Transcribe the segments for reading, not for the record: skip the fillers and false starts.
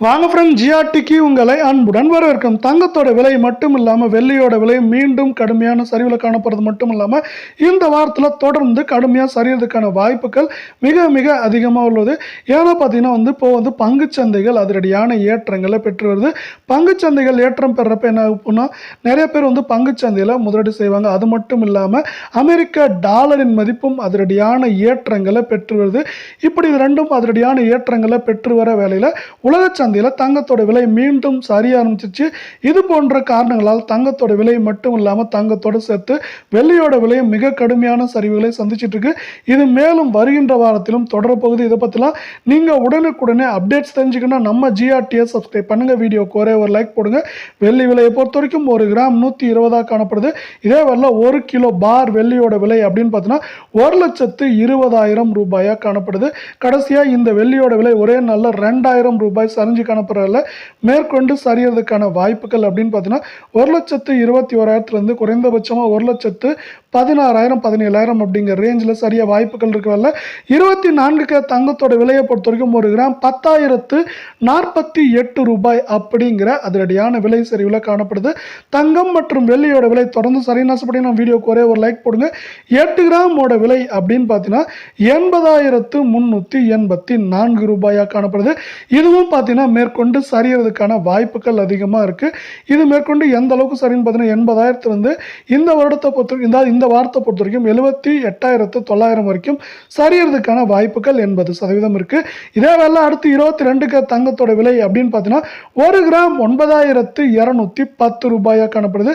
வாங்க ஃப்ரெண்ட், ஜிஆர்டிக்கு உங்களை அன்புடன் வரவேற்கும். தங்கத்தோட விலை மட்டும் இல்லாமல் வெள்ளியோட விலை மீண்டும் கடுமையான சரிவில் காணப்படுறது மட்டும் இல்லாமல் இந்த வாரத்தில் தொடர்ந்து கடுமையாக சரிகிறதுக்கான வாய்ப்புகள் மிக மிக அதிகமாக உள்ளது. ஏன்னா பார்த்தீங்கன்னா இப்போ பங்குச்சந்தைகள் அதிரடியான ஏற்றங்களை பெற்று வருது. பங்குச்சந்தைகள் ஏற்றம் பெறப்ப என்ன ஆகும்னா நிறைய பேர் பங்குச்சந்தையில் முதலீடு செய்வாங்க. அது மட்டும் இல்லாமல் அமெரிக்க டாலரின் மதிப்பும் அதிரடியான ஏற்றங்களை பெற்று வருது. இப்படி இது ரெண்டும் அதிரடியான ஏற்றங்களை பெற்று வர வேளையில் உலக தங்கத்தோட விலை மீண்டும் சரிய ஆரம்பிச்சிச்சு. இது போன்ற காரணங்களால் தங்கத்தோட விலை மட்டும் இல்லாமல் தங்கத்தோடு சேர்த்து வெள்ளியோட விலையும் மிக கடுமையான சரிவுகளை சந்திச்சிட்டு இருக்கு. இது மேலும் வருகின்ற வாரத்திலும் தொடரப்போகுது. இதை பற்றிலாம் நீங்கள் உடனுக்குடனே அப்டேட்ஸ் தெரிஞ்சுக்கணும். நம்ம ஜிஆர்டியை சப்ஸ்கிரைப் பண்ணுங்க. வீடியோக்கு ஒரே ஒரு லைக் போடுங்க. வெள்ளி விலையை பொறுத்த வரைக்கும் 1 கிராம் 120 காணப்படுது. இதே வரல 1 கிலோ பார் வெள்ளியோட விலை அப்படின்னு பார்த்தீங்கன்னா 1,20,000 ரூபாயா காணப்படுது. கடைசியாக இந்த வெள்ளியோட விலை ஒரே நாளில் 2,000 ரூபாய் சரிஞ்சு காணப்படுறதுல மேற்கொண்டு சரியறதுக்கான வாய்ப்புகள் அப்படின்னு பார்த்தீங்கன்னா 1,21,000 குறைந்தபட்சமாக 1,16,000 17,000 அப்படிங்கிற ரேஞ்சில் சரியா வாய்ப்புகள் இருக்கிறதுல 24 தங்கத்தோட விலையை பொறுத்த வரைக்கும் 1 கிராம் 10,048 ரூபாய் அப்படிங்கிற அதிரடியான விலை சரிவில் காணப்படுது. தங்கம் மற்றும் வெள்ளியோட விலை தொடர்ந்து சரியான ஆசைப்படி நம்ம வீடியோக்கு ஒரே ஒரு லைக் போடுங்க. 8 கிராமோட விலை அப்படின்னு பார்த்தீங்கன்னா 80,384 ரூபாயா காணப்படுது. இதுவும் பார்த்தீங்கன்னா மேற்கொண்டு சரியறதுக்கான வாய்ப்புகள் அதிகமாக இருக்குது. இது மேற்கொண்டு எந்த அளவுக்கு சரின்னு பார்த்தீங்கன்னா 80,000 இந்த வருடத்தை பொறுத்த இந்த வாரத்தை பொறுத்த வரைக்கும் 78,900 வரைக்கும் சரியறதுக்கான வாய்ப்புகள் 80% இருக்குது. இதே வேலை அடுத்து 22 தங்கத்தோட விலை அப்படின்னு பார்த்தீங்கன்னா 1 கிராம் 9,210 ரூபாயா காணப்படுது.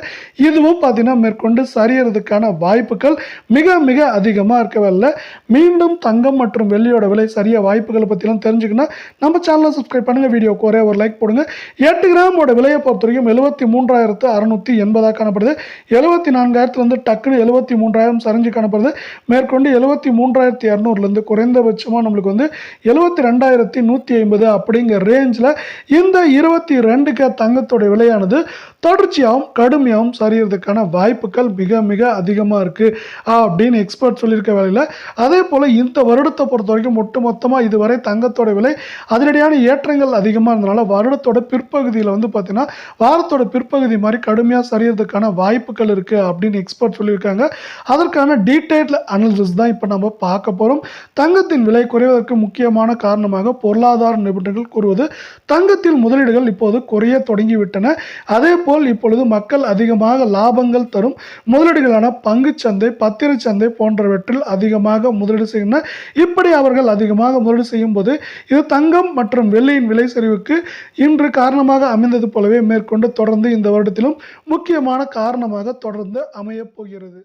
இதுவும் பார்த்தீங்கன்னா மேற்கொண்டு சரியறதுக்கான வாய்ப்புகள் மிக மிக அதிகமாக இருக்கவில்லை. மீண்டும் தங்கம் மற்றும் வெள்ளியோட விலை சரிய வாய்ப்புகளை பற்றிலாம் தெரிஞ்சுக்கணும். நம்ம சேனலை சப்ஸ்கிரைப் பண்ணுங்க. வீடியோக்கு ஒரே ஒரு லைக் போடுங்க. 8 கிராமோட விலையை பொறுத்த வரைக்கும் 73,680 காணப்படுது. 74,000 டக்குன்னு 73,000 சரிஞ்சு காணப்படுது. மேற்கொண்டு 73,200 குறைந்தபட்சமாக நம்மளுக்கு 72,150 அப்படிங்கிற ரேஞ்சில் இந்த 22 தங்கத்தோட விலையானது தொடர்ச்சியாகவும் கடுமையாகவும் சரியறதுக்கான வாய்ப்புகள் மிக மிக அதிகமாக இருக்குது அப்படின்னு எக்ஸ்பர்ட் சொல்லியிருக்க வேலையில், அதே போல் இந்த வருடத்தை பொறுத்த வரைக்கும் ஒட்டுமொத்தமாக இதுவரை தங்கத்தோட விலை அதிரடியான ஏற்றங்கள் அதிகமாக இருந்தனால வருடத்தோட பிற்பகுதியில் பார்த்தீங்கன்னா வாரத்தோட பிற்பகுதி மாதிரி கடுமையாக சரியறதுக்கான வாய்ப்புகள் இருக்குது அப்படின்னு எக்ஸ்பர்ட் சொல்லியிருக்காங்க. அதற்கான டீட்டெயில் அனாலிசிஸ் தான் இப்போ நம்ம பார்க்க போகிறோம். தங்கத்தின் விலை குறைவதற்கு முக்கியமான காரணமாக பொருளாதார நிபுணர்கள் கூறுவது தங்கத்தில் முதலீடுகள் இப்போது குறைய தொடங்கிவிட்டன. அதே போல் இப்பொழுது மக்கள் அதிகமாக லாபங்கள் தரும் முதலீடுகளான பங்குச்சந்தை, பத்திரச்சந்தை போன்றவற்றில் அதிகமாக முதலீடு செய்கின்றனர். இப்படி அவர்கள் அதிகமாக முதலீடு செய்யும் போது இது தங்கம் மற்றும் வெள்ளியின் விலை சரிவுக்கு இன்று காரணமாக அமைந்தது போலவே மேற்கொண்டு தொடர்ந்து இந்த வருடத்திலும் முக்கியமான காரணமாக தொடர்ந்து அமையப் போகிறது.